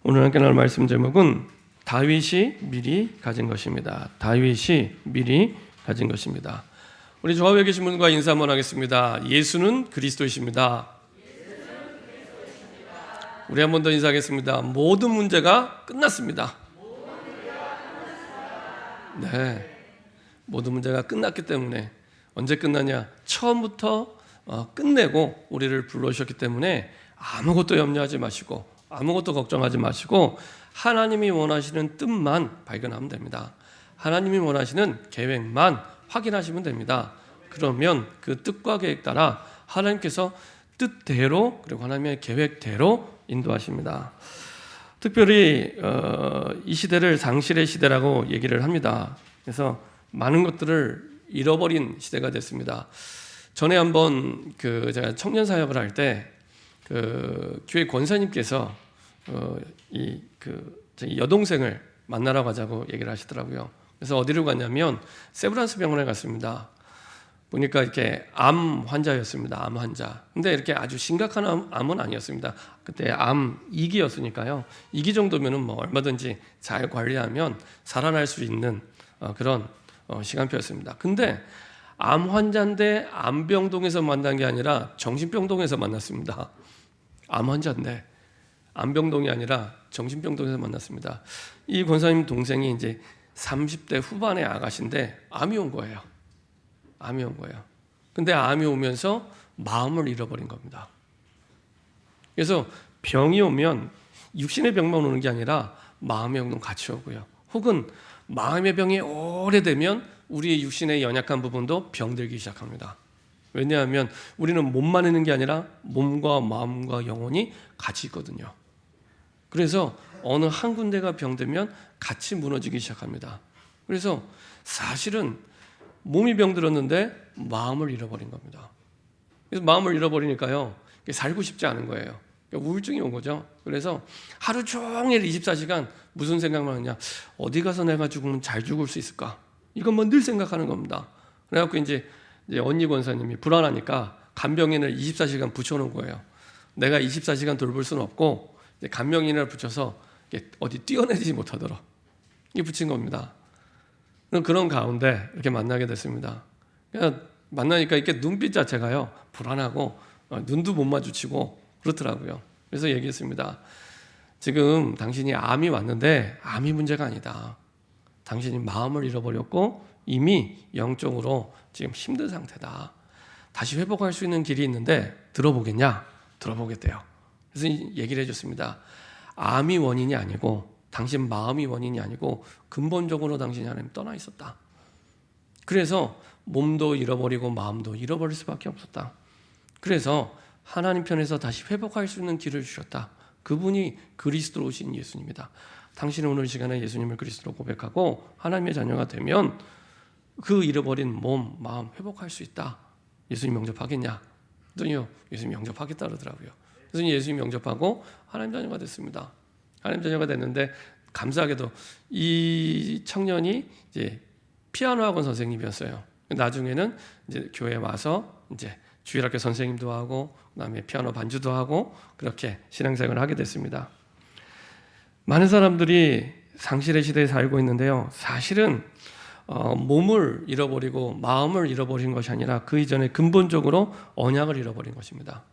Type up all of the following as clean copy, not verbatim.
오늘 함께 나눌 말씀 제목은 다윗이 미리 가진 것입니다. 다윗이 미리 가진 것입니다. 우리 좌우에 계신 분과 인사 한번 하겠습니다. 예수는 그리스도이십니다. 우리 한 번 더 인사하겠습니다. 모든 문제가 끝났습니다. 네, 모든 문제가 끝났기 때문에 언제 끝나냐? 처음부터 끝내고 우리를 불러주셨기 때문에 아무것도 염려하지 마시고 아무것도 걱정하지 마시고 하나님이 원하시는 뜻만 발견하면 됩니다. 하나님이 원하시는 계획만 확인하시면 됩니다. 그러면 그 뜻과 계획 따라 하나님께서 뜻대로 그리고 하나님의 계획대로 인도하십니다. 특별히 이 시대를 상실의 시대라고 얘기를 합니다. 그래서 많은 것들을 잃어버린 시대가 됐습니다. 전에 한번 제가 청년 사역을 할 때 교회 권사님께서 제 여동생을 만나러 가자고 얘기를 하시더라고요. 그래서 어디로 갔냐면 세브란스 병원에 갔습니다. 보니까 이렇게 암 환자였습니다. 암 환자. 근데 이렇게 아주 심각한 암은 아니었습니다. 그때 암 2기였으니까요. 2기 정도면은 뭐 얼마든지 잘 관리하면 살아날 수 있는 그런 시간표였습니다. 근데 암 환자인데 암병동에서 만난 게 아니라 정신병동에서 만났습니다. 암 환자인데 암병동이 아니라 정신병동에서 만났습니다. 이 권사님 동생이 이제 30대 후반의 아가씨인데 암이 온 거예요. 암이 온 거예요. 근데 암이 오면서 마음을 잃어버린 겁니다. 그래서 병이 오면 육신의 병만 오는 게 아니라 마음의 병도 같이 오고요. 혹은 마음의 병이 오래되면 우리의 육신의 연약한 부분도 병들기 시작합니다. 왜냐하면 우리는 몸만 있는 게 아니라 몸과 마음과 영혼이 같이 있거든요. 그래서 어느 한 군데가 병들면 같이 무너지기 시작합니다. 그래서 사실은 몸이 병들었는데 마음을 잃어버린 겁니다. 그래서 마음을 잃어버리니까요, 살고 싶지 않은 거예요. 우울증이 온 거죠. 그래서 하루 종일 24시간 무슨 생각만 하냐? 어디 가서 내가 죽으면 잘 죽을 수 있을까? 이것만 늘 생각하는 겁니다. 그래갖고 이제 언니 권사님이 불안하니까 간병인을 24시간 붙여놓은 거예요. 내가 24시간 돌볼 수는 없고 간병인을 붙여서 어디 뛰어내리지 못하도록 이 붙인 겁니다. 그런 가운데 이렇게 만나게 됐습니다. 그러니까 만나니까 이렇게 눈빛 자체가요 불안하고 눈도 못 마주치고 그렇더라고요. 그래서 얘기했습니다. 지금 당신이 암이 왔는데 암이 문제가 아니다. 당신이 마음을 잃어버렸고 이미 영적으로 지금 힘든 상태다. 다시 회복할 수 있는 길이 있는데 들어보겠냐? 들어보겠대요. 그래서 얘기를 해줬습니다. 암이 원인이 아니고 당신 마음이 원인이 아니고 근본적으로 당신이 하나님 떠나 있었다. 그래서 몸도 잃어버리고 마음도 잃어버릴 수밖에 없었다. 그래서 하나님 편에서 다시 회복할 수 있는 길을 주셨다. 그분이 그리스도로 오신 예수님이다. 당신은 오늘 시간에 예수님을 그리스도로 고백하고 하나님의 자녀가 되면 그 잃어버린 몸, 마음 회복할 수 있다. 예수님 영접하겠냐? 그랬더니요, 예수님 영접하겠다 그러더라고요. 그래서 예수님 영접하고 하나님 자녀가 됐습니다. 하나님 자녀가 됐는데 감사하게도 이 청년이 이제 피아노 학원 선생님이었어요. 나중에는 이제 교회에 와서 이제 주일학교 선생님도 하고 그다음에 피아노 반주도 하고 그렇게 신앙생활을 하게 됐습니다. 많은 사람들이 상실의 시대에 살고 있는데요. 사실은 몸을 잃어버리고 마음을 잃어버린 것이 아니라 그 이전에 근본적으로 언약을 잃어버린 것입니다.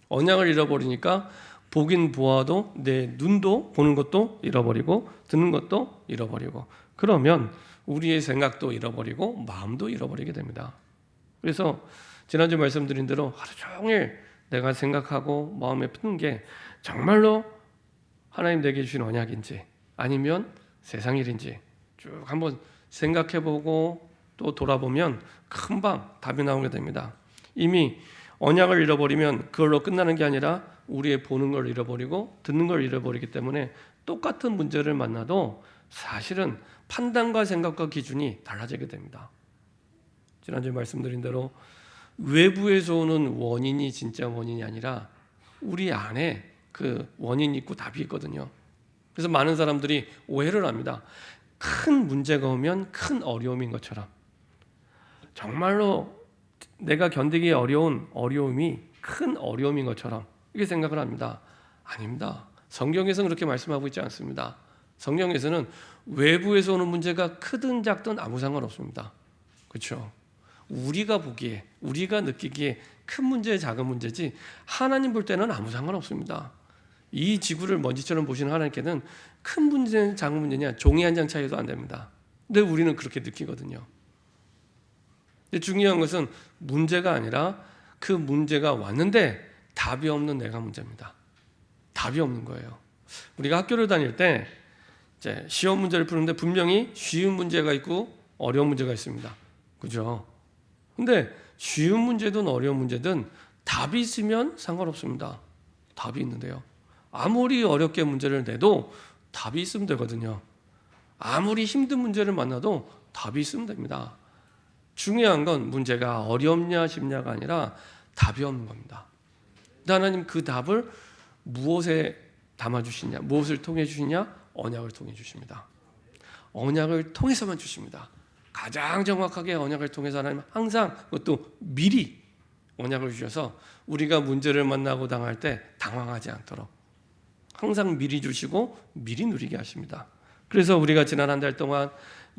언약을 잃어버리니까 보긴 보아도 내 눈도 보는 것도 잃어버리고 듣는 것도 잃어버리고 그러면 우리의 생각도 잃어버리고 마음도 잃어버리게 됩니다. 그래서 지난주 말씀드린 대로 하루 종일 내가 생각하고 마음에 푸는 게 정말로 하나님 내게 주신 언약인지 아니면 세상 일인지 쭉 한번 생각해보고 또 돌아보면 금방 답이 나오게 됩니다. 이미 언약을 잃어버리면 그걸로 끝나는 게 아니라 우리의 보는 걸 잃어버리고 듣는 걸 잃어버리기 때문에 똑같은 문제를 만나도 사실은 판단과 생각과 기준이 달라지게 됩니다. 지난주에 말씀드린 대로 외부에서 오는 원인이 진짜 원인이 아니라 우리 안에 그 원인이 있고 답이 있거든요. 그래서 많은 사람들이 오해를 합니다. 큰 문제가 오면 큰 어려움인 것처럼 정말로 내가 견디기 어려운 어려움이 큰 어려움인 것처럼 이렇게 생각을 합니다. 아닙니다. 성경에서는 그렇게 말씀하고 있지 않습니다. 성경에서는 외부에서 오는 문제가 크든 작든 아무 상관없습니다. 그렇죠? 우리가 보기에, 우리가 느끼기에 큰 문제, 작은 문제지 하나님 볼 때는 아무 상관없습니다. 이 지구를 먼지처럼 보시는 하나님께는 큰 문제는 작은 문제냐 종이 한 장 차이도 안 됩니다. 근데 우리는 그렇게 느끼거든요. 근데 중요한 것은 문제가 아니라 그 문제가 왔는데 답이 없는 내가 문제입니다. 답이 없는 거예요. 우리가 학교를 다닐 때 이제 시험 문제를 푸는데 분명히 쉬운 문제가 있고 어려운 문제가 있습니다. 그죠? 근데 쉬운 문제든 어려운 문제든 답이 있으면 상관없습니다. 답이 있는데요. 아무리 어렵게 문제를 내도 답이 있으면 되거든요. 아무리 힘든 문제를 만나도 답이 있으면 됩니다. 중요한 건 문제가 어렵냐 쉽냐가 아니라 답이 없는 겁니다. 하나님 그 답을 무엇에 담아주시냐, 무엇을 통해 주시냐? 언약을 통해 주십니다. 언약을 통해서만 주십니다. 가장 정확하게 언약을 통해서 하나님 항상 그것도 미리 언약을 주셔서 우리가 문제를 만나고 당할 때 당황하지 않도록 항상 미리 주시고 미리 누리게 하십니다. 그래서 우리가 지난 한 달 동안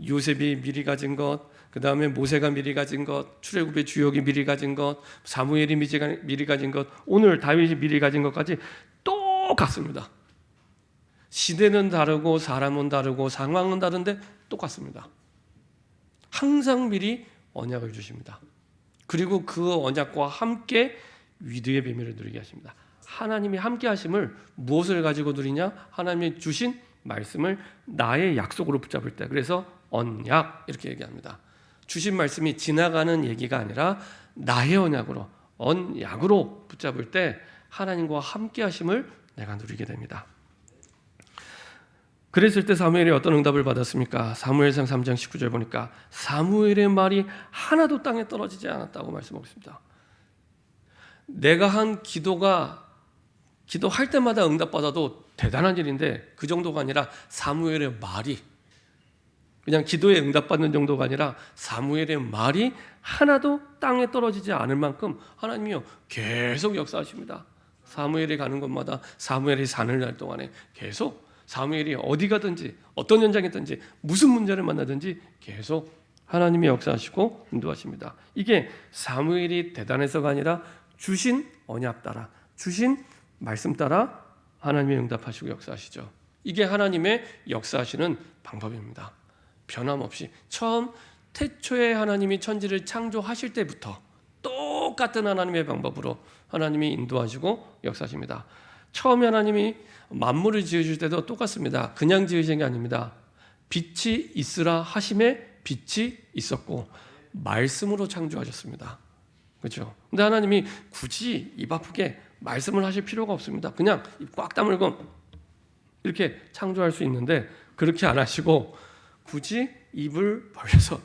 요셉이 미리 가진 것, 그 다음에 모세가 미리 가진 것, 출애굽의 주역이 미리 가진 것, 사무엘이 미리 가진 것, 오늘 다윗이 미리 가진 것까지 똑같습니다. 시대는 다르고 사람은 다르고 상황은 다른데 똑같습니다. 항상 미리 언약을 주십니다. 그리고 그 언약과 함께 위대의 비밀을 누리게 하십니다. 하나님이 함께 하심을 무엇을 가지고 누리냐? 하나님이 주신 말씀을 나의 약속으로 붙잡을 때, 그래서 언약 이렇게 얘기합니다. 주신 말씀이 지나가는 얘기가 아니라 나의 언약으로 붙잡을 때 하나님과 함께 하심을 내가 누리게 됩니다. 그랬을 때 사무엘이 어떤 응답을 받았습니까? 사무엘상 3장 19절 보니까 사무엘의 말이 하나도 땅에 떨어지지 않았다고 말씀하고 있습니다. 내가 한 기도할 때마다 응답받아도 대단한 일인데 그 정도가 아니라 사무엘의 말이, 그냥 기도에 응답받는 정도가 아니라 사무엘의 말이 하나도 땅에 떨어지지 않을 만큼 하나님이요 계속 역사하십니다. 사무엘이 가는 곳마다, 사무엘이 사는 날 동안에 계속 사무엘이 어디 가든지 어떤 현장에 있든지 무슨 문제를 만나든지 계속 하나님이 역사하시고 인도하십니다. 이게 사무엘이 대단해서가 아니라 주신 언약 따라, 주신 말씀 따라 하나님이 응답하시고 역사하시죠. 이게 하나님의 역사하시는 방법입니다. 변함없이 처음 태초에 하나님이 천지를 창조하실 때부터 똑같은 하나님의 방법으로 하나님이 인도하시고 역사하십니다. 처음에 하나님이 만물을 지으실 때도 똑같습니다. 그냥 지으신 게 아닙니다. 빛이 있으라 하심에 빛이 있었고 말씀으로 창조하셨습니다. 그렇죠? 근데 하나님이 굳이 입 아프게 말씀을 하실 필요가 없습니다. 그냥 입 꽉 다물고 이렇게 창조할 수 있는데 그렇게 안 하시고 굳이 입을 벌려서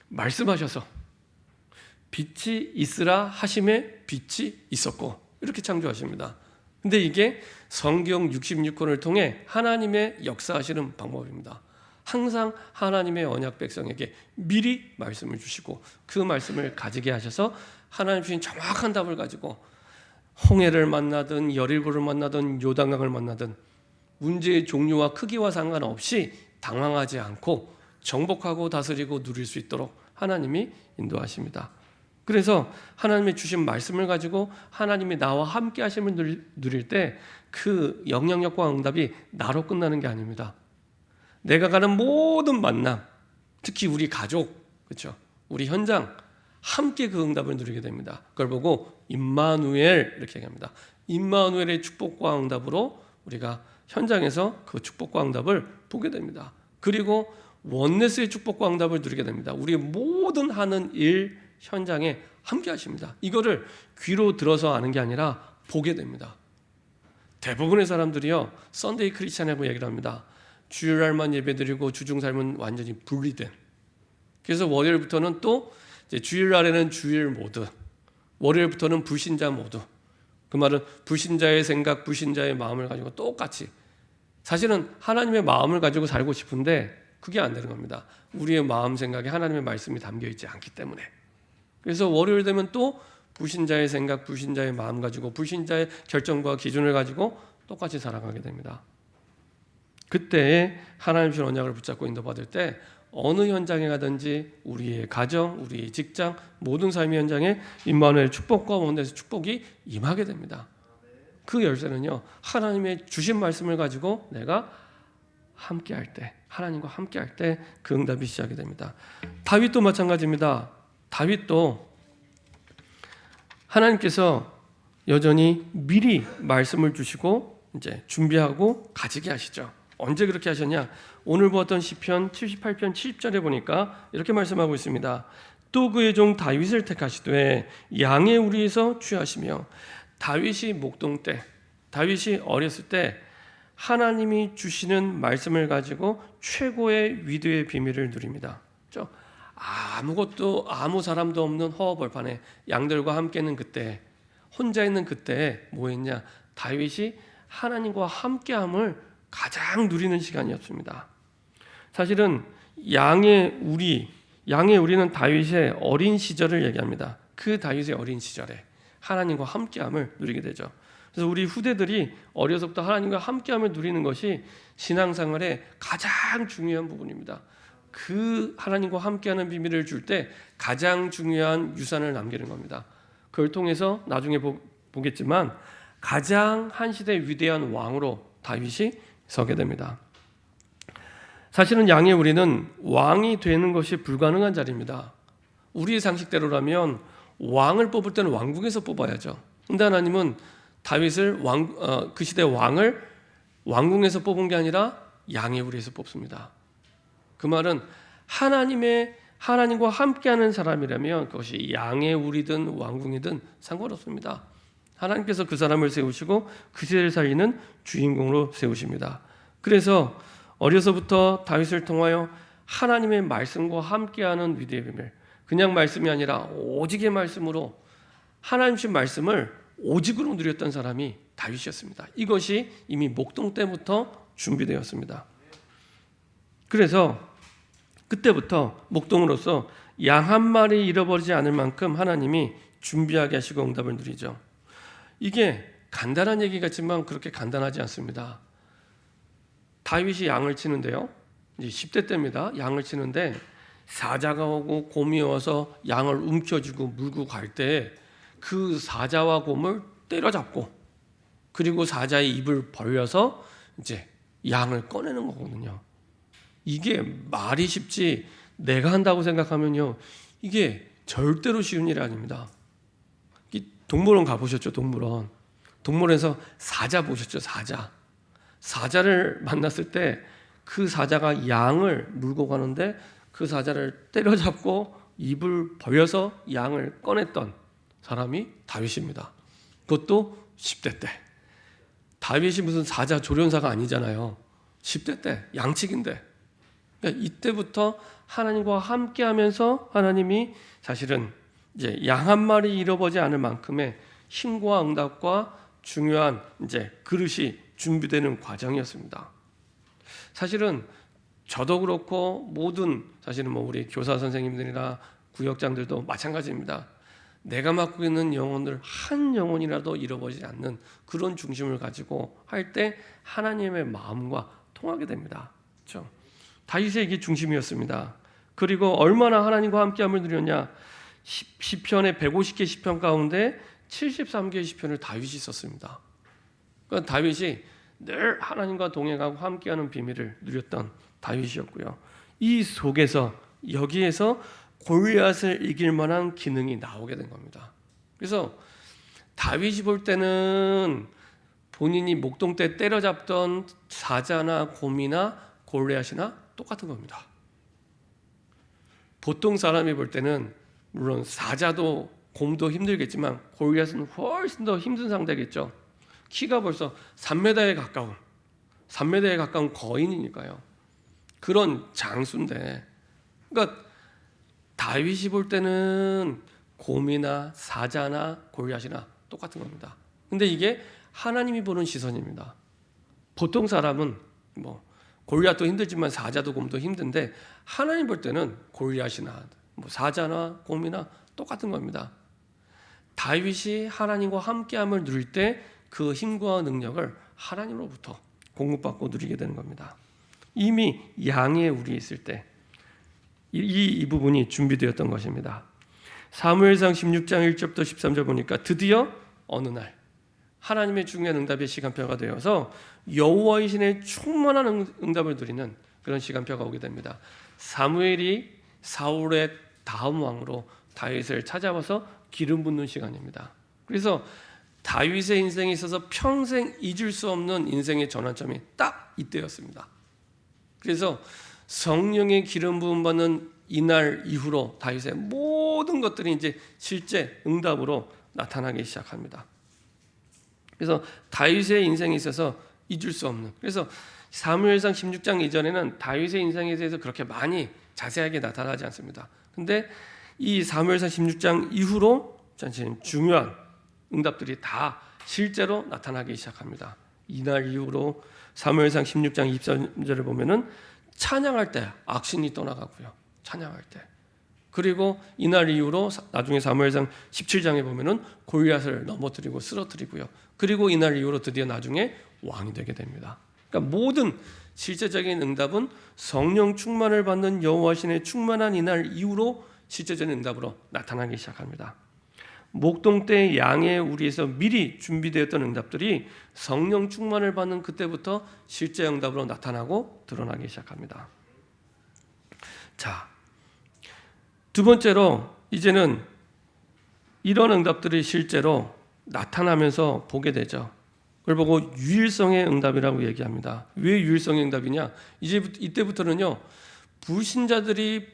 말씀하셔서 빛이 있으라 하심에 빛이 있었고 이렇게 창조하십니다. 근데 이게 성경 66권을 통해 하나님의 역사하시는 방법입니다. 항상 하나님의 언약 백성에게 미리 말씀을 주시고 그 말씀을 가지게 하셔서 하나님 주신 정확한 답을 가지고 홍해를 만나든 여리고를 만나든 요단강을 만나든 문제의 종류와 크기와 상관없이 당황하지 않고 정복하고 다스리고 누릴 수 있도록 하나님이 인도하십니다. 그래서 하나님이 주신 말씀을 가지고 하나님이 나와 함께 하심을 누릴 때 그 영향력과 응답이 나로 끝나는 게 아닙니다. 내가 가는 모든 만남, 특히 우리 가족, 그렇죠? 우리 현장 함께 그 응답을 누리게 됩니다. 그걸 보고 임마누엘 이렇게 얘기합니다. 임마누엘의 축복과 응답으로 우리가 현장에서 그 축복과 응답을 보게 됩니다. 그리고 원네스의 축복과 응답을 누리게 됩니다. 우리의 모든 하는 일 현장에 함께 하십니다. 이거를 귀로 들어서 아는 게 아니라 보게 됩니다. 대부분의 사람들이요 썬데이 크리스찬이라고 얘기를 합니다. 주일날만 예배드리고 주중 삶은 완전히 분리된. 그래서 월요일부터는 또 이제 주일날에는 주일 모드, 월요일부터는 불신자 모드. 그 말은 불신자의 생각, 불신자의 마음을 가지고 똑같이, 사실은 하나님의 마음을 가지고 살고 싶은데 그게 안 되는 겁니다. 우리의 마음 생각에 하나님의 말씀이 담겨 있지 않기 때문에. 그래서 월요일 되면 또 불신자의 생각, 불신자의 마음 가지고 불신자의 결정과 기준을 가지고 똑같이 살아가게 됩니다. 그때 하나님 주신 언약을 붙잡고 인도받을 때 어느 현장에 가든지 우리의 가정, 우리의 직장, 모든 삶의 현장에 임마누엘 축복과 원대에서 축복이 임하게 됩니다. 그 열쇠는요, 하나님의 주신 말씀을 가지고 내가 함께할 때, 하나님과 함께할 때 그 응답이 시작이 됩니다. 다윗도 마찬가지입니다. 다윗도 하나님께서 여전히 미리 말씀을 주시고 이제 준비하고 가지게 하시죠. 언제 그렇게 하셨냐? 오늘 보았던 시편 78편 70절에 보니까 이렇게 말씀하고 있습니다. 또 그의 종 다윗을 택하시되 양의 우리에서 취하시며. 다윗이 목동 때, 다윗이 어렸을 때 하나님이 주시는 말씀을 가지고 최고의 위대의 비밀을 누립니다. 아무것도 아무 사람도 없는 허허벌판에 양들과 함께 있는 그때, 혼자 있는 그때 뭐 했냐? 다윗이 하나님과 함께함을 가장 누리는 시간이었습니다. 사실은 양의 우리는 다윗의 어린 시절을 얘기합니다. 그 다윗의 어린 시절에 하나님과 함께함을 누리게 되죠. 그래서 우리 후대들이 어려서부터 하나님과 함께함을 누리는 것이 신앙생활의 가장 중요한 부분입니다. 그 하나님과 함께하는 비밀을 줄 때 가장 중요한 유산을 남기는 겁니다. 그걸 통해서 나중에 보겠지만 가장 한 시대 위대한 왕으로 다윗이 서게 됩니다. 사실은 양의 우리는 왕이 되는 것이 불가능한 자리입니다. 우리의 상식대로라면 왕을 뽑을 때는 왕궁에서 뽑아야죠. 그런데 하나님은 다윗을 그 시대 왕을 왕궁에서 뽑은 게 아니라 양의 우리에서 뽑습니다. 그 말은 하나님과 함께하는 사람이라면 그것이 양의 우리든 왕궁이든 상관없습니다. 하나님께서 그 사람을 세우시고 그 시대를 살리는 주인공으로 세우십니다. 그래서 어려서부터 다윗을 통하여 하나님의 말씀과 함께하는 위대의 비밀, 그냥 말씀이 아니라 오직의 말씀으로 하나님 주신 말씀을 오직으로 누렸던 사람이 다윗이었습니다. 이것이 이미 목동 때부터 준비되었습니다. 그래서 그때부터 목동으로서 양 한 마리 잃어버리지 않을 만큼 하나님이 준비하게 하시고 응답을 누리죠. 이게 간단한 얘기 같지만 그렇게 간단하지 않습니다. 다윗이 양을 치는데요, 이제 10대 때입니다. 양을 치는데 사자가 오고 곰이 와서 양을 움켜쥐고 물고 갈 때 그 사자와 곰을 때려잡고 그리고 사자의 입을 벌려서 이제 양을 꺼내는 거거든요. 이게 말이 쉽지 내가 한다고 생각하면요, 이게 절대로 쉬운 일이 아닙니다. 동물원 가보셨죠? 동물원에서 사자 보셨죠? 사자를 만났을 때 그 사자가 양을 물고 가는데 그 사자를 때려잡고 입을 벌려서 양을 꺼냈던 사람이 다윗입니다. 그것도 10대 때. 다윗이 무슨 사자 조련사가 아니잖아요. 10대 때 양치기인데. 그러니까 이때부터 하나님과 함께하면서 하나님이 사실은 이제 양 한 마리 잃어버리지 않을 만큼의 힘과 응답과 중요한 이제 그릇이 준비되는 과정이었습니다. 사실은 저도 그렇고 모든 사실은 우리 교사 선생님들이나 구역장들도 마찬가지입니다. 내가 맡고 있는 영혼을 한 영혼이라도 잃어버리지 않는 그런 중심을 가지고 할 때 하나님의 마음과 통하게 됩니다. 그렇죠? 다윗의 이게 중심이었습니다. 그리고 얼마나 하나님과 함께함을 누렸냐? 시편의 150개 시편 가운데 73개의 시편을 다윗이 썼습니다. 그러니까 다윗이 늘 하나님과 동행하고 함께하는 비밀을 누렸던 다윗이었고요. 이 속에서 여기에서 골리앗을 이길 만한 기능이 나오게 된 겁니다. 그래서 다윗이 볼 때는 본인이 목동 때 때려잡던 사자나 곰이나 골리앗이나 똑같은 겁니다. 보통 사람이 볼 때는 물론 사자도 곰도 힘들겠지만 골리앗은 훨씬 더 힘든 상대겠죠. 키가 벌써 3m에 가까운 거인이니까요. 그런 장수인데, 그러니까 다윗이 볼 때는 곰이나 사자나 골리앗이나 똑같은 겁니다. 근데 이게 하나님이 보는 시선입니다. 보통 사람은 골리앗도 힘들지만 사자도 곰도 힘든데 하나님 볼 때는 골리앗이나 사자나 곰이나 똑같은 겁니다. 다윗이 하나님과 함께함을 누릴 때 그 힘과 능력을 하나님으로부터 공급받고 누리게 되는 겁니다. 이미 양의 우리에 있을 때 이 부분이 준비되었던 것입니다. 사무엘상 16장 1절부터 13절 보니까 드디어 어느 날 하나님의 중요한 응답의 시간표가 되어서 여호와의 신의 충만한 응답을 누리는 그런 시간표가 오게 됩니다. 사무엘이 사울의 다음 왕으로 다윗을 찾아와서 기름 붓는 시간입니다. 그래서 다윗의 인생에 있어서 평생 잊을 수 없는 인생의 전환점이 딱 이때였습니다. 그래서 성령의 기름 부음 받는 이날 이후로 다윗의 모든 것들이 이제 실제 응답으로 나타나기 시작합니다. 그래서 다윗의 인생에 있어서 잊을 수 없는, 그래서 사무엘상 16장 이전에는 다윗의 인생에 대해서 그렇게 많이 자세하게 나타나지 않습니다. 근데 이 사무엘상 16장 이후로 중요한 응답들이 다 실제로 나타나기 시작합니다. 이날 이후로 사무엘상 16장 23절을 보면은 찬양할 때 악신이 떠나가고요. 찬양할 때. 그리고 이날 이후로 나중에 사무엘상 17장에 보면은 골리앗을 넘어뜨리고 쓰러뜨리고요. 그리고 이날 이후로 드디어 나중에 왕이 되게 됩니다. 그러니까 모든 실제적인 응답은 성령 충만을 받는 여호와 신의 충만한 이날 이후로 실제적인 응답으로 나타나기 시작합니다. 목동 때 양의 우리에서 미리 준비되었던 응답들이 성령 충만을 받는 그때부터 실제 응답으로 나타나고 드러나기 시작합니다. 자, 두 번째로 이제는 이런 응답들이 실제로 나타나면서 보게 되죠. 그걸 보고 유일성의 응답이라고 얘기합니다. 왜 유일성의 응답이냐? 이때부터는요, 불신자들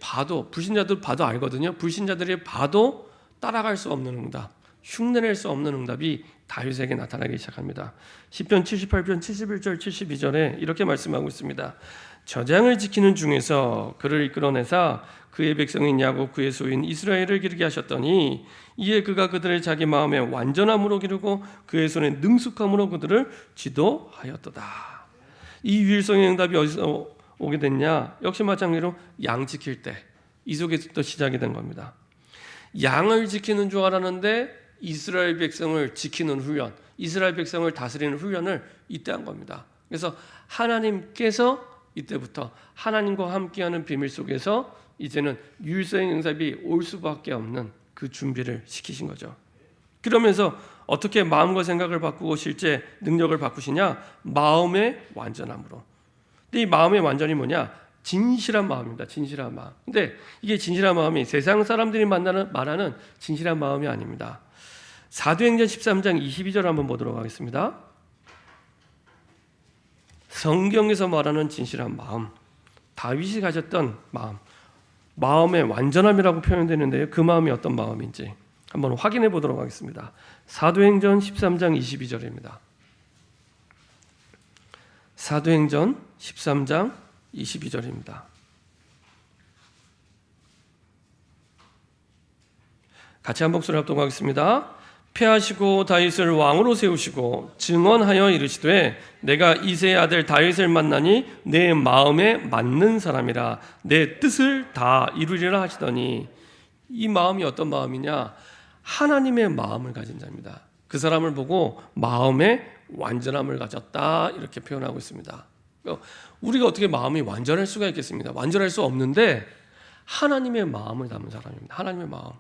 봐도 알거든요. 불신자들이 봐도 따라갈 수 없는 응답, 흉내낼 수 없는 응답이 다윗에게 나타나기 시작합니다. 시편 78편 71절 72절에 이렇게 말씀하고 있습니다. 저장을 지키는 중에서 그를 이끌어내사 그의 백성인 야곱 그의 소유인 이스라엘을 기르게 하셨더니 이에 그가 그들을 자기 마음에 완전함으로 기르고 그의 손에 능숙함으로 그들을 지도하였도다. 이 유일성의 응답이 어디서 오게 됐냐? 역시 마찬가지로 양 지킬 때, 이 속에서 시작이 된 겁니다. 양을 지키는 줄 알았는데 이스라엘 백성을 지키는 훈련, 이스라엘 백성을 다스리는 훈련을 이때 한 겁니다. 그래서 하나님께서 이때부터 하나님과 함께하는 비밀 속에서 이제는 유일성의 응답이 올 수밖에 없는 그 준비를 시키신 거죠. 그러면서 어떻게 마음과 생각을 바꾸고 실제 능력을 바꾸시냐? 마음의 완전함으로. 근데 이 마음의 완전이 뭐냐? 진실한 마음입니다. 진실한 마음. 근데 이게 진실한 마음이 세상 사람들이 말하는 진실한 마음이 아닙니다. 사도행전 13장 22절 한번 보도록 하겠습니다. 성경에서 말하는 진실한 마음, 다윗이 가졌던 마음, 마음의 완전함이라고 표현되는데요. 그 마음이 어떤 마음인지 한번 확인해 보도록 하겠습니다. 사도행전 13장 22절입니다. 사도행전 13장 22절입니다. 같이 한 목소리 합동하겠습니다. 패하시고 다윗을 왕으로 세우시고 증언하여 이르시되 내가 이새의 아들 다윗을 만나니 내 마음에 맞는 사람이라 내 뜻을 다 이루리라 하시더니, 이 마음이 어떤 마음이냐? 하나님의 마음을 가진 자입니다. 그 사람을 보고 마음의 완전함을 가졌다 이렇게 표현하고 있습니다. 우리가 어떻게 마음이 완전할 수가 있겠습니다. 완전할 수 없는데 하나님의 마음을 담은 사람입니다. 하나님의 마음.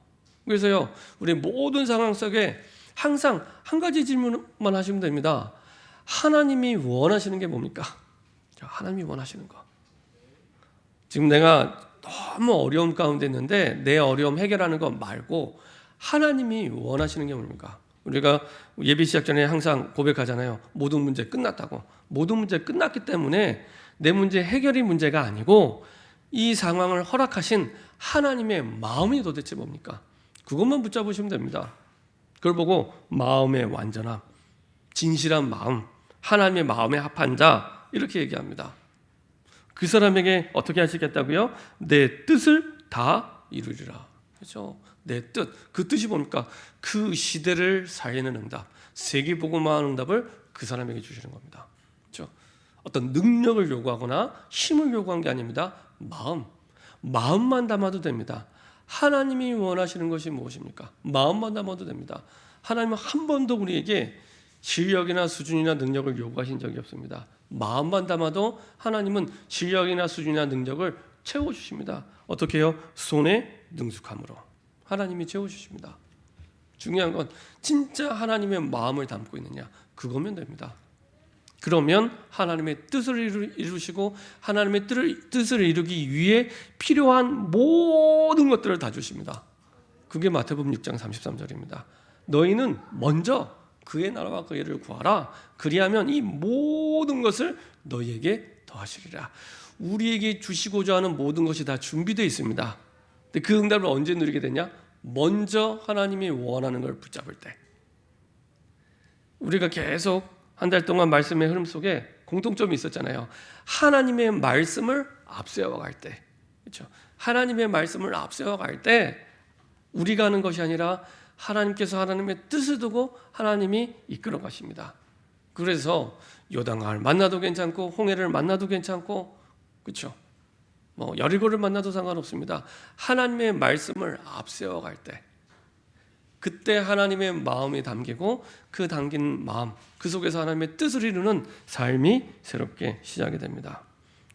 그래서요, 우리 모든 상황 속에 항상 한 가지 질문만 하시면 됩니다. 하나님이 원하시는 게 뭡니까? 하나님이 원하시는 거. 지금 내가 너무 어려움 가운데 있는데 내 어려움 해결하는 거 말고 하나님이 원하시는 게 뭡니까? 우리가 예배 시작 전에 항상 고백하잖아요. 모든 문제 끝났다고. 모든 문제 끝났기 때문에 내 문제 해결이 문제가 아니고 이 상황을 허락하신 하나님의 마음이 도대체 뭡니까? 그것만 붙잡으시면 됩니다. 그걸 보고 마음의 완전함, 진실한 마음, 하나님의 마음에 합한 자 이렇게 얘기합니다. 그 사람에게 어떻게 하시겠다고요? 내 뜻을 다 이루리라. 그렇죠? 내 뜻, 그 뜻이 뭡니까? 그 시대를 살리는 응답, 세계복음화하는 응답을 그 사람에게 주시는 겁니다. 그렇죠? 어떤 능력을 요구하거나 힘을 요구한 게 아닙니다. 마음만 담아도 됩니다. 하나님이 원하시는 것이 무엇입니까? 마음만 담아도 됩니다. 하나님은 한 번도 우리에게 실력이나 수준이나 능력을 요구하신 적이 없습니다. 마음만 담아도 하나님은 실력이나 수준이나 능력을 채워주십니다. 어떻게 해요? 손에 능숙함으로 하나님이 채워주십니다. 중요한 건 진짜 하나님의 마음을 담고 있느냐, 그거면 됩니다. 그러면 하나님의 뜻을 이루시고 하나님의 뜻을 이루기 위해 필요한 모든 것들을 다 주십니다. 그게 마태복음 6장 33절입니다. 너희는 먼저 그의 나라와 그의 의를 구하라. 그리하면 이 모든 것을 너희에게 더하시리라. 우리에게 주시고자 하는 모든 것이 다 준비되어 있습니다. 근데 그 응답을 언제 누리게 되냐? 먼저 하나님이 원하는 걸 붙잡을 때. 우리가 계속 한 달 동안 말씀의 흐름 속에 공통점이 있었잖아요. 하나님의 말씀을 앞세워 갈 때, 그렇죠? 하나님의 말씀을 앞세워 갈 때 우리가 하는 것이 아니라 하나님께서 하나님의 뜻을 두고 하나님이 이끌어 가십니다. 그래서 요단강을 만나도 괜찮고 홍해를 만나도 괜찮고, 그렇죠? 여리고를 만나도 상관없습니다. 하나님의 말씀을 앞세워 갈 때, 그때 하나님의 마음이 담기고 그 담긴 마음, 그 속에서 하나님의 뜻을 이루는 삶이 새롭게 시작이 됩니다.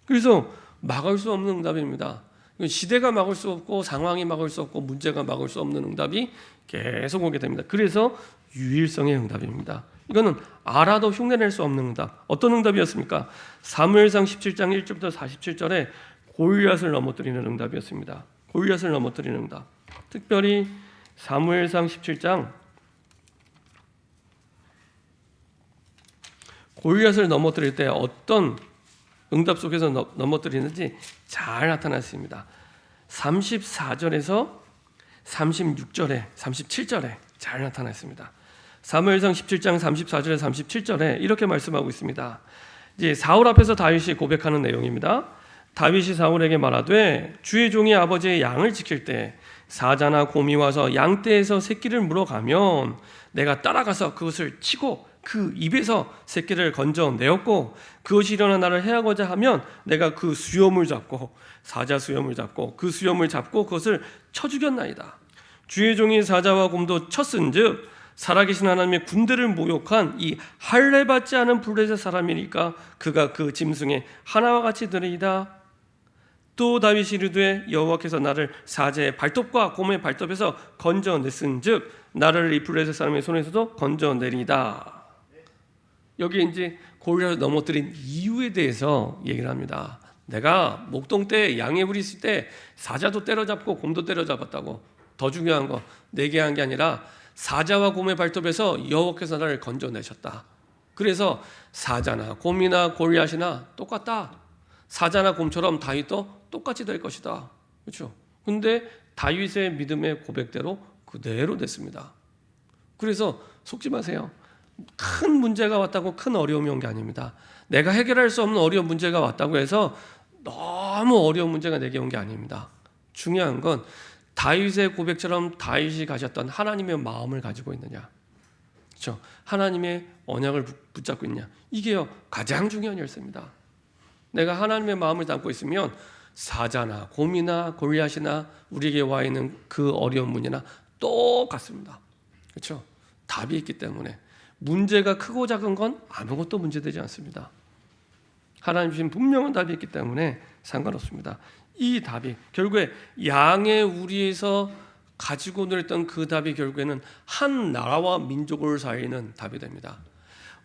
그래서 막을 수 없는 응답입니다. 시대가 막을 수 없고 상황이 막을 수 없고 문제가 막을 수 없는 응답이 계속 오게 됩니다. 그래서 유일성의 응답입니다. 이거는 알아도 흉내낼 수 없는 응답. 어떤 응답이었습니까? 사무엘상 17장 1절부터 47절에 골리앗을 넘어뜨리는 응답이었습니다. 골리앗을 넘어뜨리는 응답. 특별히 사무엘상 17장 골리앗을 넘어뜨릴 때 어떤 응답 속에서 넘어뜨리는지 잘 나타났습니다. 34절에서 36절에 37절에 잘 나타났습니다. 사무엘상 17장 34절에 37절에 이렇게 말씀하고 있습니다. 이제 사울 앞에서 다윗이 고백하는 내용입니다. 다윗이 사울에게 말하되 주의 종이 아버지의 양을 지킬 때 사자나 곰이 와서 양떼에서 새끼를 물어가면 내가 따라가서 그것을 치고 그 입에서 새끼를 건져내었고 그것이 일어나 나를 해하고자 하면 내가 그 수염을 잡고 사자 수염을 잡고 그 수염을 잡고 그것을 쳐 죽였나이다. 주의 종이 사자와 곰도 쳤은즉 살아계신 하나님의 군대를 모욕한 이 할례 받지 않은 블레셋 사람이니까 그가 그 짐승의 하나와 같이 되리이다. 또 다윗이 이르되 여호와께서 나를 사자의 발톱과 곰의 발톱에서 건져냈은즉 나를 이 블레셋 사람의 손에서도 건져내리이다. 여기 이제 골리앗을 넘어뜨린 이유에 대해서 얘기를 합니다. 내가 목동 때 양의 불이 있을 때 사자도 때려잡고 곰도 때려잡았다고. 더 중요한 거 내게 한 게 아니라 사자와 곰의 발톱에서 여호와께서 나를 건져내셨다. 그래서 사자나 곰이나 골리앗이나 똑같다. 사자나 곰처럼 다윗도 똑같이 될 것이다. 그렇죠? 근데 다윗의 믿음의 고백대로 그대로 됐습니다. 그래서 속지 마세요. 큰 문제가 왔다고 큰 어려움이 온 게 아닙니다. 내가 해결할 수 없는 어려운 문제가 왔다고 해서 너무 어려운 문제가 내게 온 게 아닙니다. 중요한 건 다윗의 고백처럼 다윗이 가졌던 하나님의 마음을 가지고 있느냐, 그렇죠? 하나님의 언약을 붙잡고 있느냐, 이게요 가장 중요한 열쇠입니다. 내가 하나님의 마음을 담고 있으면 사자나 곰이나 골리앗이나 우리에게 와 있는 그 어려운 문제나 똑같습니다. 그렇죠? 답이 있기 때문에 문제가 크고 작은 건 아무것도 문제되지 않습니다. 하나님 주신 분명한 답이 있기 때문에 상관없습니다. 이 답이 결국에 양의 우리에서 가지고 늘었던 그 답이 결국에는 한 나라와 민족을 살리는 답이 됩니다.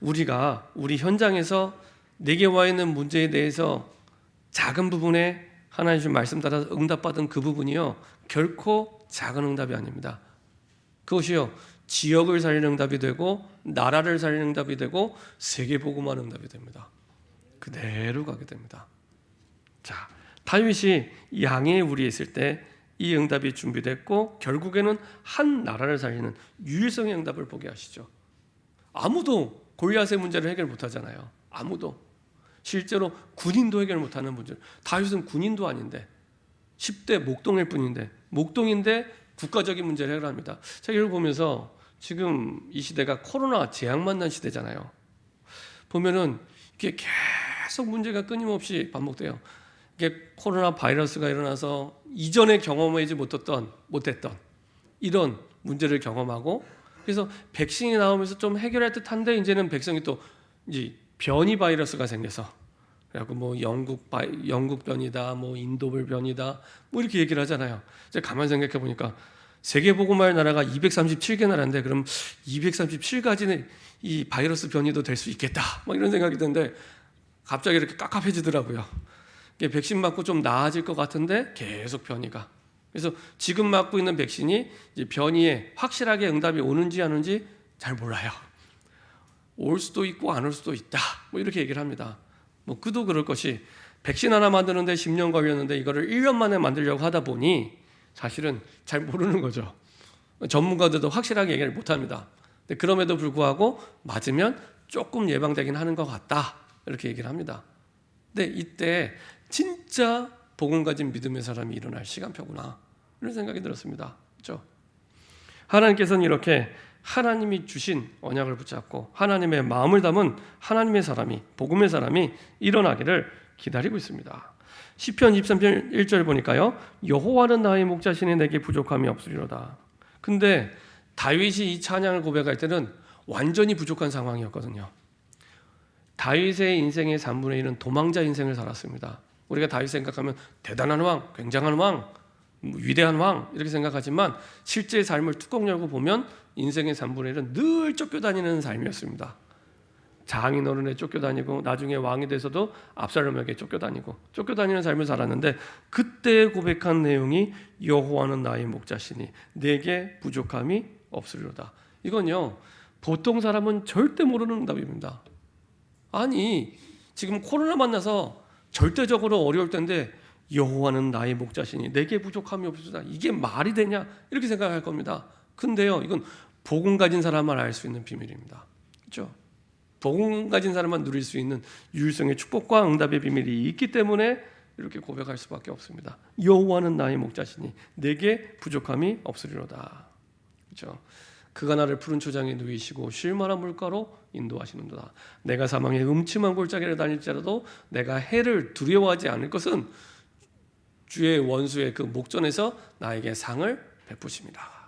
우리가 우리 현장에서 내게 와 있는 문제에 대해서 작은 부분에 하나님 주신 말씀 따라 응답받은 그 부분이요 결코 작은 응답이 아닙니다. 그것이요 지역을 살리는 응답이 되고 나라를 살리는 응답이 되고 세계 복음화하는 응답이 됩니다. 그대로 가게 됩니다. 자, 다윗이 양의 우리에 있을 때 이 응답이 준비됐고 결국에는 한 나라를 살리는 유일성의 응답을 보게 하시죠. 아무도 골리앗의 문제를 해결 못하잖아요. 아무도. 실제로 군인도 해결 못하는 문제를. 다윗은 군인도 아닌데 10대 목동일 뿐인데 목동인데 국가적인 문제를 해결합니다. 제가 이걸 보면서 지금 이 시대가 코로나 재앙 만난 시대잖아요. 보면은 이게 계속 문제가 끊임없이 반복돼요. 이게 코로나 바이러스가 일어나서 이전에 경험하지 못했던 이런 문제를 경험하고 그래서 백신이 나오면서 좀 해결할 듯한데 이제는 백성이 또 이제 변이 바이러스가 생겨서 그래갖고 뭐 영국 변이다, 뭐 인도별 변이다, 뭐 이렇게 얘기를 하잖아요. 이제 가만 생각해 보니까 세계보고마의 나라가 237개 나라인데 그럼 237가지는 이 바이러스 변이도 될 수 있겠다, 뭐 이런 생각이 드는데 갑자기 이렇게 깝깝해지더라고요. 백신 맞고 좀 나아질 것 같은데 계속 변이가. 그래서 지금 맞고 있는 백신이 이제 변이에 확실하게 응답이 오는지 안 오는지 잘 몰라요. 올 수도 있고 안 올 수도 있다, 뭐 이렇게 얘기를 합니다. 뭐 그도 그럴 것이 백신 하나 만드는데 10년 걸렸는데 이거를 1년 만에 만들려고 하다 보니 사실은 잘 모르는 거죠. 전문가들도 확실하게 얘기를 못합니다. 그럼에도 불구하고 맞으면 조금 예방되긴 하는 것 같다, 이렇게 얘기를 합니다. 근데 이때 진짜 복음 가진 믿음의 사람이 일어날 시간표구나, 이런 생각이 들었습니다. 그렇죠? 하나님께서는 이렇게 하나님이 주신 언약을 붙잡고 하나님의 마음을 담은 하나님의 사람이, 복음의 사람이 일어나기를 기다리고 있습니다. 시편 23편 1절 보니까요, 여호와는 나의 목자시니 내게 부족함이 없으리로다. 근데 다윗이 이 찬양을 고백할 때는 완전히 부족한 상황이었거든요. 다윗의 인생의 3분의 1은 도망자 인생을 살았습니다. 우리가 다윗 생각하면 대단한 왕, 굉장한 왕, 위대한 왕 이렇게 생각하지만 실제 삶을 뚜껑 열고 보면 인생의 3분의 1은 늘 쫓겨다니는 삶이었습니다. 장인어른에 쫓겨다니고 나중에 왕이 돼서도 압살롬에게 쫓겨다니는 삶을 살았는데, 그때 고백한 내용이 여호와는 나의 목자시니 내게 부족함이 없으리로다. 이건요, 보통 사람은 절대 모르는 응답입니다. 아니, 지금 코로나 만나서 절대적으로 어려울 텐데 여호와는 나의 목자시니 내게 부족함이 없으리로다, 이게 말이 되냐, 이렇게 생각할 겁니다. 근데요, 이건 복음 가진 사람만 알 수 있는 비밀입니다. 그렇죠? 복음 가진 사람만 누릴 수 있는 유일성의 축복과 응답의 비밀이 있기 때문에 이렇게 고백할 수밖에 없습니다. 여호와는 나의 목자시니 내게 부족함이 없으리로다. 그렇죠? 그가 나를 푸른 초장에 누이시고 쉴 만한 물가로 인도하시는도다. 내가 사망의 음침한 골짜기를 다닐지라도 내가 해를 두려워하지 않을 것은 주의 원수의 그 목전에서 나에게 상을 베푸십니다.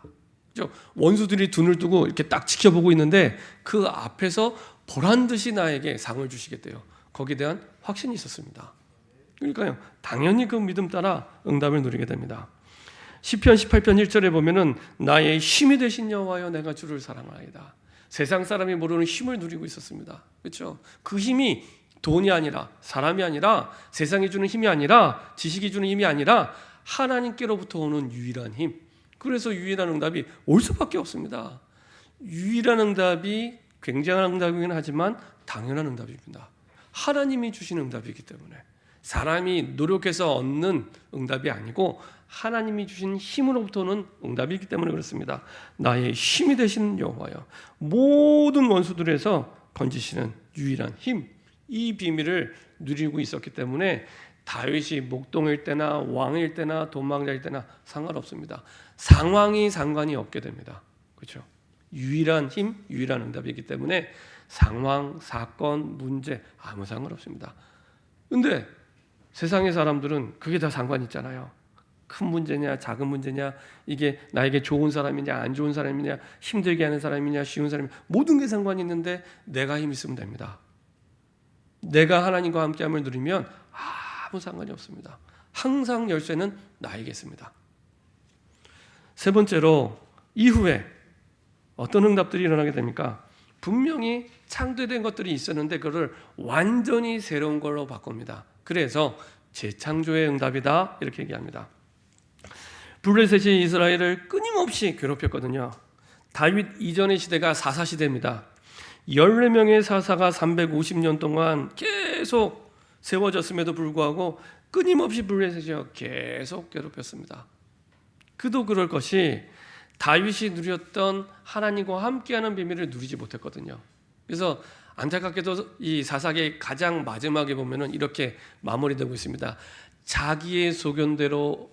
그렇죠? 원수들이 눈을 뜨고 이렇게 딱 지켜보고 있는데 그 앞에서 보란 듯이 나에게 상을 주시겠대요. 거기에 대한 확신이 있었습니다. 그러니까요, 당연히 그 믿음 따라 응답을 누리게 됩니다. 시편 18편 1절에 보면은 나의 힘이 되신 여호와여 내가 주를 사랑하리이다. 세상 사람이 모르는 힘을 누리고 있었습니다. 그렇죠? 그 힘이 돈이 아니라, 사람이 아니라, 세상이 주는 힘이 아니라, 지식이 주는 힘이 아니라 하나님께로부터 오는 유일한 힘. 그래서 유일한 응답이 올 수밖에 없습니다. 유일한 응답이 굉장한 응답이긴 하지만 당연한 응답입니다. 하나님이 주시는 응답이기 때문에, 사람이 노력해서 얻는 응답이 아니고 하나님이 주신 힘으로부터는 응답이기 때문에 그렇습니다. 나의 힘이 되시는 여호와여, 모든 원수들에서 건지시는 유일한 힘, 이 비밀을 누리고 있었기 때문에 다윗이 목동일 때나 왕일 때나 도망자일 때나 상관없습니다. 상황이 상관이 없게 됩니다. 그렇죠? 유일한 힘, 유일한 응답이기 때문에 상황, 사건, 문제 아무 상관없습니다. 근데 세상의 사람들은 그게 다 상관이 있잖아요. 큰 문제냐 작은 문제냐, 이게 나에게 좋은 사람이냐 안 좋은 사람이냐, 힘들게 하는 사람이냐 쉬운 사람이냐, 모든 게 상관이 있는데 내가 힘 있으면 됩니다. 내가 하나님과 함께함을 누리면 아무 상관이 없습니다. 항상 열쇠는 나에게 있습니다. 세 번째로, 이후에 어떤 응답들이 일어나게 됩니까? 분명히 창조된 것들이 있었는데 그걸 완전히 새로운 걸로 바꿉니다. 그래서 재창조의 응답이다, 이렇게 얘기합니다. 블레셋이 이스라엘을 끊임없이 괴롭혔거든요. 다윗 이전의 시대가 사사시대입니다. 14명의 사사가 350년 동안 계속 세워졌음에도 불구하고 끊임없이 블레셋이 계속 괴롭혔습니다. 그도 그럴 것이 다윗이 누렸던 하나님과 함께하는 비밀을 누리지 못했거든요. 그래서 안타깝게도 이 사사기의 가장 마지막에 보면은 이렇게 마무리되고 있습니다. 자기의 소견대로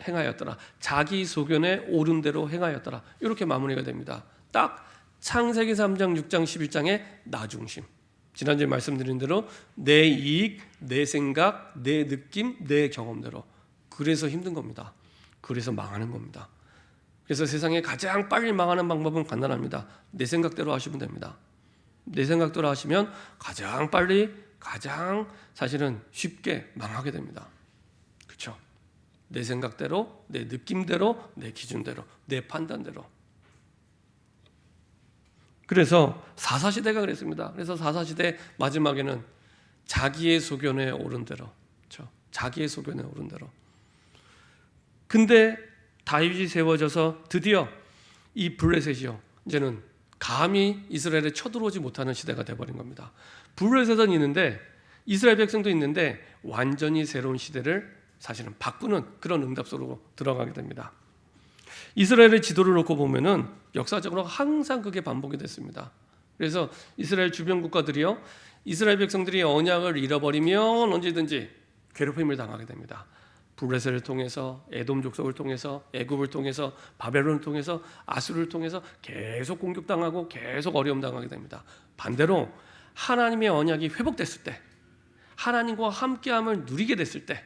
행하였더라, 자기 소견에 옳은 대로 행하였더라, 이렇게 마무리가 됩니다. 딱 창세기 3장, 6장, 11장의 나 중심, 지난주에 말씀드린 대로 내 이익, 내 생각, 내 느낌, 내 경험대로. 그래서 힘든 겁니다. 그래서 망하는 겁니다. 그래서 세상에 가장 빨리 망하는 방법은 간단합니다. 내 생각대로 하시면 됩니다. 내 생각대로 하시면 가장 빨리, 가장 사실은 쉽게 망하게 됩니다. 그렇죠? 내 생각대로, 내 느낌대로, 내 기준대로, 내 판단대로. 그래서 사사시대가 그랬습니다. 그래서 사사시대 마지막에는 자기의 소견에 오른 대로, 그렇죠? 자기의 소견에 오른 대로. 근데 다윗이 세워져서 드디어 이 블레셋이요, 이제는 감히 이스라엘에 쳐들어오지 못하는 시대가 되어버린 겁니다. 블레셋은 있는데, 이스라엘 백성도 있는데 완전히 새로운 시대를 사실은 바꾸는 그런 응답 속으로 들어가게 됩니다. 이스라엘의 지도를 놓고 보면은 역사적으로 항상 그게 반복이 됐습니다. 그래서 이스라엘 주변 국가들이요, 이스라엘 백성들이 언약을 잃어버리면 언제든지 괴롭힘을 당하게 됩니다. 블레셋을 통해서, 에돔 족속을 통해서, 애굽을 통해서, 바벨론을 통해서, 아수르를 통해서 계속 공격당하고 계속 어려움 당하게 됩니다. 반대로 하나님의 언약이 회복됐을 때, 하나님과 함께함을 누리게 됐을 때,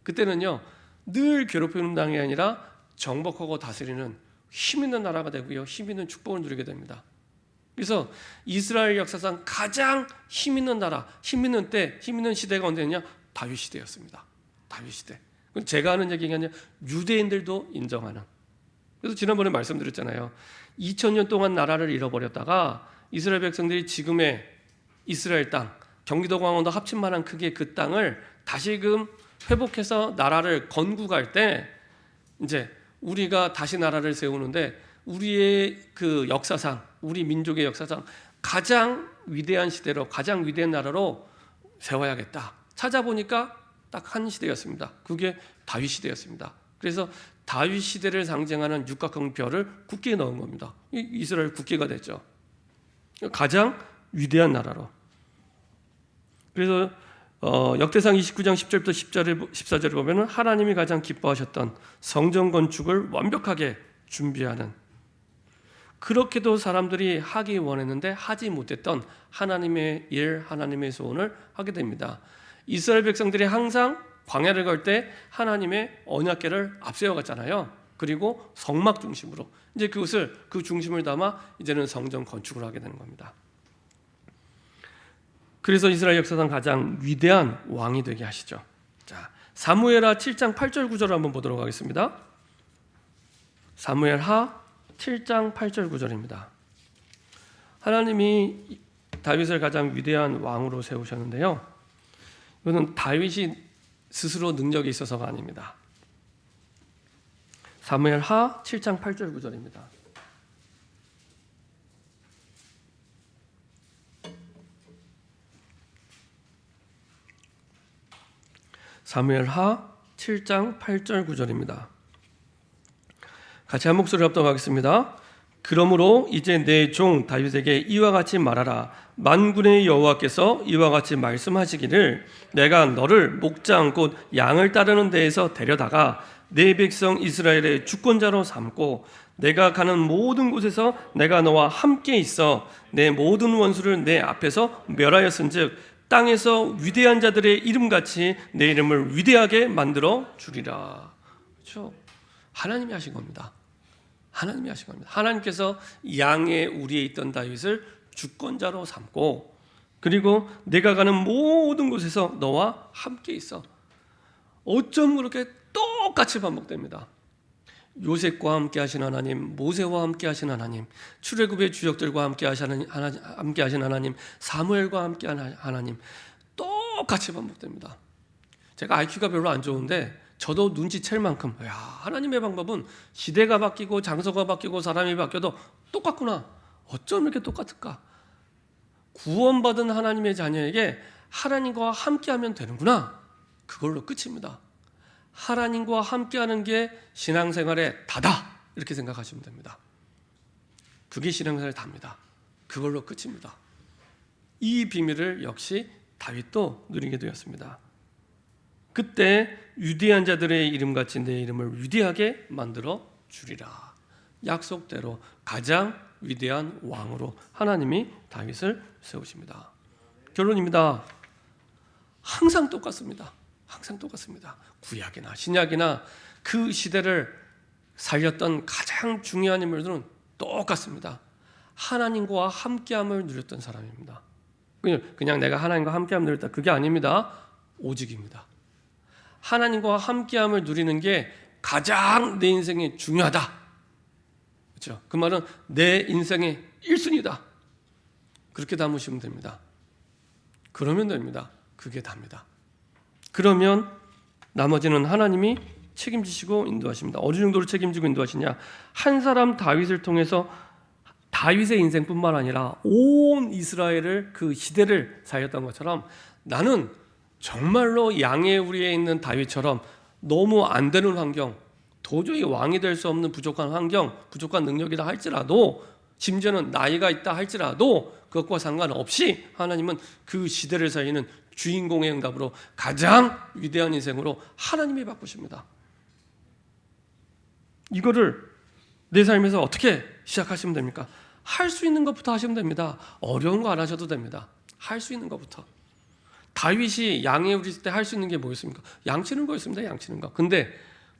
그때는요 늘 괴롭힘 당이 아니라 정복하고 다스리는 힘 있는 나라가 되고요, 힘 있는 축복을 누리게 됩니다. 그래서 이스라엘 역사상 가장 힘 있는 나라, 힘 있는 때, 힘 있는 시대가 언제냐? 다윗 시대였습니다. 다윗 시대. 제가 하는 얘기가 아니라 유대인들도 인정하는. 그래서 지난번에 말씀드렸잖아요. 2000년 동안 나라를 잃어버렸다가 이스라엘 백성들이 지금의 이스라엘 땅, 경기도 강원도 합친만한 크기의 그 땅을 다시금 회복해서 나라를 건국할 때, 이제 우리가 다시 나라를 세우는데 우리의 그 역사상, 우리 민족의 역사상 가장 위대한 시대로, 가장 위대한 나라로 세워야겠다. 찾아보니까 딱 한 시대였습니다. 그게 다윗 시대였습니다. 그래서 다윗 시대를 상징하는 육각형 별을 국기에 넣은 겁니다. 이스라엘 국기가 됐죠. 가장 위대한 나라로. 그래서 역대상 29장 10절부터 14절을 보면 하나님이 가장 기뻐하셨던 성전 건축을 완벽하게 준비하는, 그렇게도 사람들이 하기 원했는데 하지 못했던 하나님의 일, 하나님의 소원을 하게 됩니다. 이스라엘 백성들이 항상 광야를 갈 때 하나님의 언약궤를 앞세워 갔잖아요. 그리고 성막 중심으로 이제 그것을, 그 중심을 담아 이제는 성전 건축을 하게 되는 겁니다. 그래서 이스라엘 역사상 가장 위대한 왕이 되게 하시죠. 자, 사무엘하 7장 8절 9절을 한번 보도록 하겠습니다. 사무엘하 7장 8절 9절입니다. 하나님이 다윗을 가장 위대한 왕으로 세우셨는데요, 이거는 다윗이 스스로 능력이 있어서가 아닙니다. 사무엘하 7장 8절 9절입니다. 사무엘하 7장 8절 9절입니다. 같이 한 목소리 합독하겠습니다. 그러므로 이제 내 종 다윗에게 이와 같이 말하라. 만군의 여호와께서 이와 같이 말씀하시기를 내가 너를 목장 곧 양을 따르는 데에서 데려다가 내 백성 이스라엘의 주권자로 삼고 내가 가는 모든 곳에서 내가 너와 함께 있어 내 모든 원수를 내 앞에서 멸하였은즉 땅에서 위대한 자들의 이름같이 내 이름을 위대하게 만들어 주리라. 그렇죠? 하나님이 하신 겁니다. 하나님이 하신 겁니다. 하나님께서 양의 우리에 있던 다윗을 주권자로 삼고, 그리고 내가 가는 모든 곳에서 너와 함께 있어. 어쩜 그렇게 똑같이 반복됩니다. 요셉과 함께 하신 하나님, 모세와 함께 하신 하나님, 출애굽의 주역들과 함께 하신 하나님, 사무엘과 함께 하신 하나님, 똑같이 반복됩니다. 제가 IQ가 별로 안 좋은데 저도 눈치챌 만큼, 야, 하나님의 방법은 시대가 바뀌고 장소가 바뀌고 사람이 바뀌어도 똑같구나. 어쩜 이렇게 똑같을까? 구원받은 하나님의 자녀에게 하나님과 함께하면 되는구나. 그걸로 끝입니다. 하나님과 함께하는 게 신앙생활의 다다, 이렇게 생각하시면 됩니다. 그게 신앙생활의 다입니다. 그걸로 끝입니다. 이 비밀을 역시 다윗도 누리게 되었습니다. 그때 위대한 자들의 이름같이 내 이름을 위대하게 만들어 주리라. 약속대로 가장 위대한 왕으로 하나님이 다윗을 세우십니다. 결론입니다. 항상 똑같습니다. 항상 똑같습니다. 구약이나 신약이나 그 시대를 살렸던 가장 중요한 인물들은 똑같습니다. 하나님과 함께함을 누렸던 사람입니다. 그냥 내가 하나님과 함께함을 누렸다, 그게 아닙니다. 오직입니다. 하나님과 함께함을 누리는 게 가장 내 인생에 중요하다. 그렇죠? 그 말은 내 인생의 1순위다. 그렇게 담으시면 됩니다. 그러면 됩니다. 그게 답니다. 그러면 나머지는 하나님이 책임지시고 인도하십니다. 어느 정도로 책임지고 인도하시냐? 한 사람 다윗을 통해서 다윗의 인생뿐만 아니라 온 이스라엘을, 그 시대를 살렸던 것처럼 나는 정말로 양의 우리에 있는 다윗처럼 너무 안 되는 환경, 도저히 왕이 될 수 없는 부족한 환경, 부족한 능력이다 할지라도, 심지어는 나이가 있다 할지라도 그것과 상관없이 하나님은 그 시대를 살리는 주인공의 응답으로 가장 위대한 인생으로 하나님이 바꾸십니다. 이거를 내 삶에서 어떻게 시작하시면 됩니까? 할 수 있는 것부터 하시면 됩니다. 어려운 거 안 하셔도 됩니다. 할 수 있는 것부터. 다윗이 양의 우리 때 할 수 있는 게 뭐였습니까? 양치는 거였습니다. 양치는 거. 근데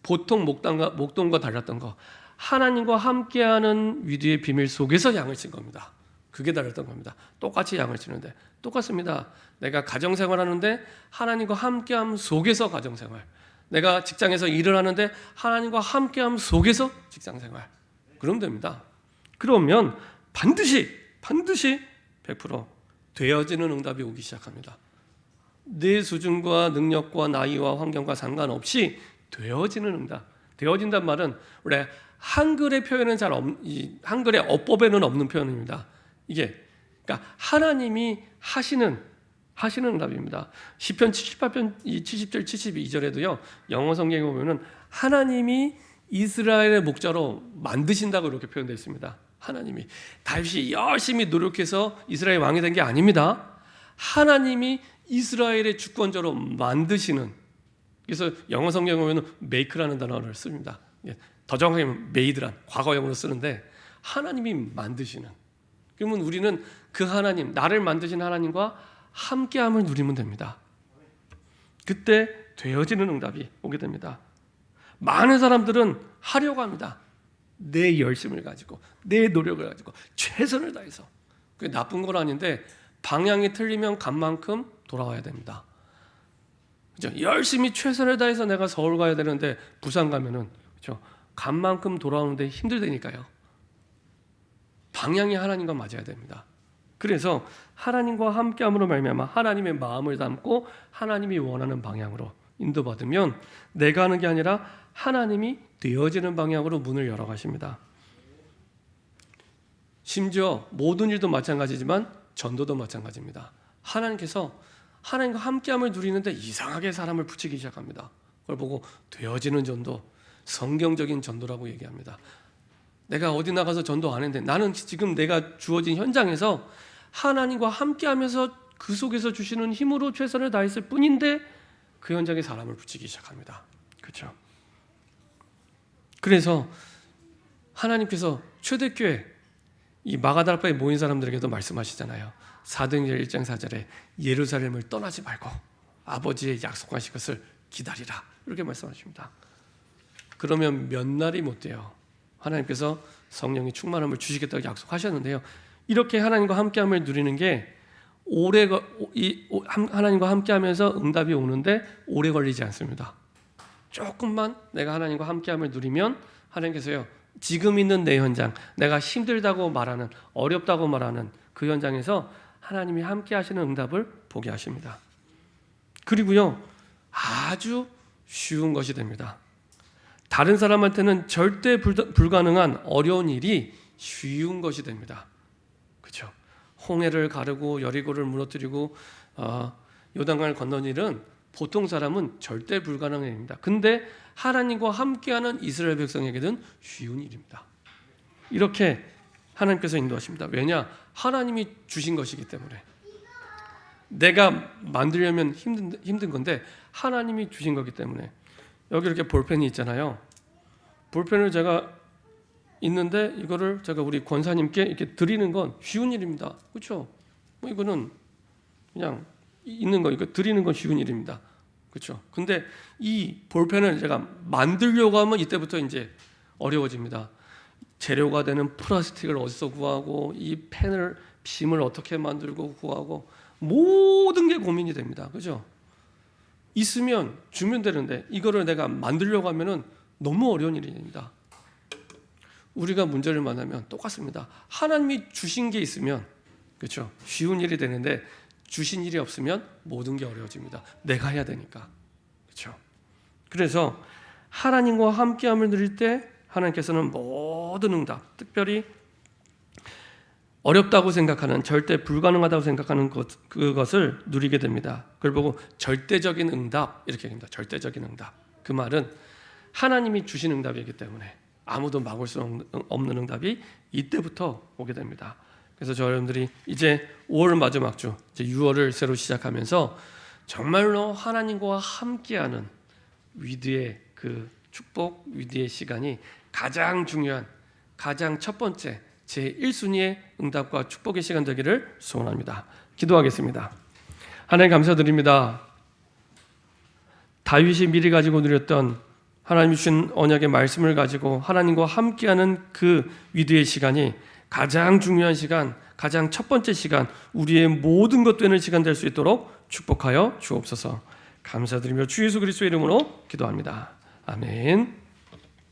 보통 목동과 달랐던 거, 하나님과 함께하는 위대의 비밀 속에서 양을 친 겁니다. 그게 달랐던 겁니다. 똑같이 양을 치는데 똑같습니다. 내가 가정생활하는데 하나님과 함께함 속에서 가정생활, 내가 직장에서 일을 하는데 하나님과 함께함 속에서 직장생활, 그러면 됩니다. 그러면 반드시 100% 되어지는 응답이 오기 시작합니다. 내 수준과 능력과 나이와 환경과 상관없이 되어지는 응답. 되어진단 말은 원래 한글의 표현은 한글의 어법에는 없는 표현입니다. 이게 그러니까 하나님이 하시는 응답입니다. 시편 78편 70절 72절에도요. 영어 성경에 보면은 하나님이 이스라엘의 목자로 만드신다고 이렇게 표현되어 있습니다. 하나님이 다윗이 열심히 노력해서 이스라엘 왕이 된 게 아닙니다. 하나님이 이스라엘의 주권자로 만드시는, 그래서 영어 성경에 보면 make라는 단어를 씁니다. 더 정확하게 made란 과거형으로 쓰는데 하나님이 만드시는. 그러면 우리는 그 하나님, 나를 만드신 하나님과 함께함을 누리면 됩니다. 그때 되어지는 응답이 오게 됩니다. 많은 사람들은 하려고 합니다. 내 열심을 가지고, 내 노력을 가지고 최선을 다해서. 그게 나쁜 건 아닌데 방향이 틀리면 간 만큼 돌아와야 됩니다. 그렇죠? 열심히 최선을 다해서 내가 서울 가야 되는데 부산 가면은, 그렇죠? 간 만큼 돌아오는데 힘들다니까요. 방향이 하나님과 맞아야 됩니다. 그래서 하나님과 함께함으로 말미암아 하나님의 마음을 담고 하나님이 원하는 방향으로 인도받으면 내가 하는 게 아니라 하나님이 되어지는 방향으로 문을 열어가십니다. 심지어 모든 일도 마찬가지지만 전도도 마찬가지입니다. 하나님께서 하나님과 함께함을 누리는데 이상하게 사람을 붙이기 시작합니다. 그걸 보고 되어지는 전도, 성경적인 전도라고 얘기합니다. 내가 어디 나가서 전도 안 했는데 나는 지금 내가 주어진 현장에서 하나님과 함께하면서 그 속에서 주시는 힘으로 최선을 다했을 뿐인데 그 현장에 사람을 붙이기 시작합니다. 그렇죠? 그래서 하나님께서 초대교회 이 마가다락방에 모인 사람들에게도 말씀하시잖아요. 사도행전 1장 4절에 예루살렘을 떠나지 말고 아버지의 약속하신 것을 기다리라, 이렇게 말씀하십니다. 그러면 몇 날이 못 돼요. 하나님께서 성령의 충만함을 주시겠다고 약속하셨는데요. 이렇게 하나님과 함께함을 누리는 게 하나님과 함께하면서 응답이 오는데 오래 걸리지 않습니다. 조금만 내가 하나님과 함께함을 누리면 하나님께서요, 지금 있는 내 현장, 내가 힘들다고 말하는, 어렵다고 말하는 그 현장에서 하나님이 함께하시는 응답을 보게 하십니다. 그리고요, 아주 쉬운 것이 됩니다. 다른 사람한테는 절대 불가능한 어려운 일이 쉬운 것이 됩니다. 그렇죠? 홍해를 가르고 여리고를 무너뜨리고 요단강을 건넌 일은 보통 사람은 절대 불가능한 일입니다. 근데 하나님과 함께하는 이스라엘 백성에게는 쉬운 일입니다. 이렇게 하나님께서 인도하십니다. 왜냐? 하나님이 주신 것이기 때문에. 내가 만들려면 힘든 건데 하나님이 주신 거기 때문에. 여기 이렇게 볼펜이 있잖아요. 볼펜을 제가 있는데 이거를 제가 우리 권사님께 이렇게 드리는 건 쉬운 일입니다. 그렇죠? 뭐 이거는 그냥 있는 거, 이거 드리는 건 쉬운 일입니다. 그렇죠? 근데 이 볼펜을 제가 만들려고 하면 이때부터 이제 어려워집니다. 재료가 되는 플라스틱을 어디서 구하고 이 빔을 어떻게 만들고 구하고 모든 게 고민이 됩니다. 그죠? 있으면 주면 되는데 이거를 내가 만들려고 하면은 너무 어려운 일입니다. 우리가 문제를 만나면 똑같습니다. 하나님이 주신 게 있으면 그렇죠? 쉬운 일이 되는데 주신 일이 없으면 모든 게 어려워집니다. 내가 해야 되니까. 그렇죠? 그래서 하나님과 함께함을 누릴 때 하나님께서는 모든 응답, 특별히 어렵다고 생각하는, 절대 불가능하다고 생각하는 그것을 누리게 됩니다. 그걸 보고 절대적인 응답 이렇게 합니다. 절대적인 응답. 그 말은 하나님이 주신 응답이기 때문에 아무도 막을 수 없는 응답이 이때부터 오게 됩니다. 그래서 저 여러분들이 이제 5월 마지막 주, 이제 6월을 새로 시작하면서 정말로 하나님과 함께하는 위대의 그 축복, 위대의 시간이 가장 중요한, 가장 첫 번째 제 1순위의 응답과 축복의 시간 되기를 소원합니다. 기도하겠습니다. 하나님 감사드립니다. 다윗이 미리 가지고 누렸던 하나님이 주신 언약의 말씀을 가지고 하나님과 함께하는 그 위대의 시간이 가장 중요한 시간, 가장 첫 번째 시간, 우리의 모든 것 되는 시간 될 수 있도록 축복하여 주옵소서. 감사드리며 주 예수 그리스도의 이름으로 기도합니다. 아멘.